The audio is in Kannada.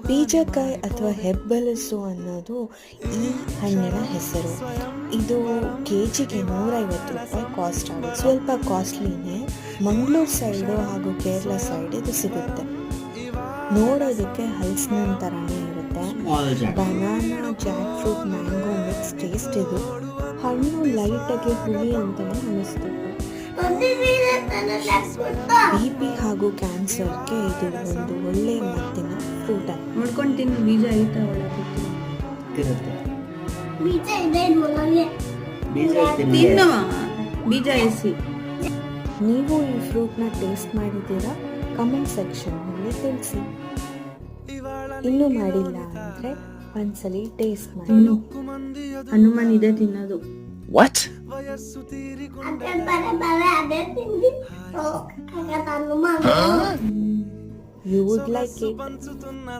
ಬೀಜಕಾಯಿ ಅಥವಾ ಹೆಬ್ಬಲಸು ಅನ್ನೋದು ಈ ಹಣ್ಣಿನ ಹೆಸರು. ಇದು ಕೆಜಿಗೆ 150 ರೂಪಾಯಿ ಕಾಸ್ಟ್ ಆಗುತ್ತೆ. ಸ್ವಲ್ಪ ಕಾಸ್ಟ್ಲಿನೇ. ಮಂಗಳೂರು ಸೈಡು ಹಾಗೂ ಕೇರಳ ಸೈಡ್ ಇದು ಸಿಗುತ್ತೆ. ನೋಡೋದಕ್ಕೆ ಹಲಸಿನ ಥರನೇ ಇರುತ್ತೆ. Banana, Jack fruit, mango mix taste ಇದು. ಹಣ್ಣು ಲೈಟಾಗಿ ಹುಳಿ ಅಂತಲೇ ಅನ್ನಿಸ್ತು. BP ಹಾಗೂ ಕ್ಯಾನ್ಸರ್ಗೆ ಇದು ಒಂದು ಒಳ್ಳೆಯ ಮದ್ದಿನ ಫ್ರೂಟ್. ನೋಡ್ಕೊಂತೀನಿ ಬೀಜ ಐತಾ ತಿನ್ನುವ ಬೀಜ ಎಸಿ. ನೀವು ಈ ಫ್ರೂಟ್ನ ಟೇಸ್ಟ್ ಮಾಡಿದ್ದೀರಾ? ಕಮೆಂಟ್ ಸೆಕ್ಷನ್ನಲ್ಲಿ ತಿಳಿಸಿ. ಇನ್ನೂ ಮಾಡಿಲ್ಲ ಅಂದರೆ ಒಂದ್ಸಲಿ ಟೇಸ್ಟ್ ಮಾಡಿ. ಹನುಮಾನ್ ಇದೆ ತಿನ್ನೋದು. What? You would like it.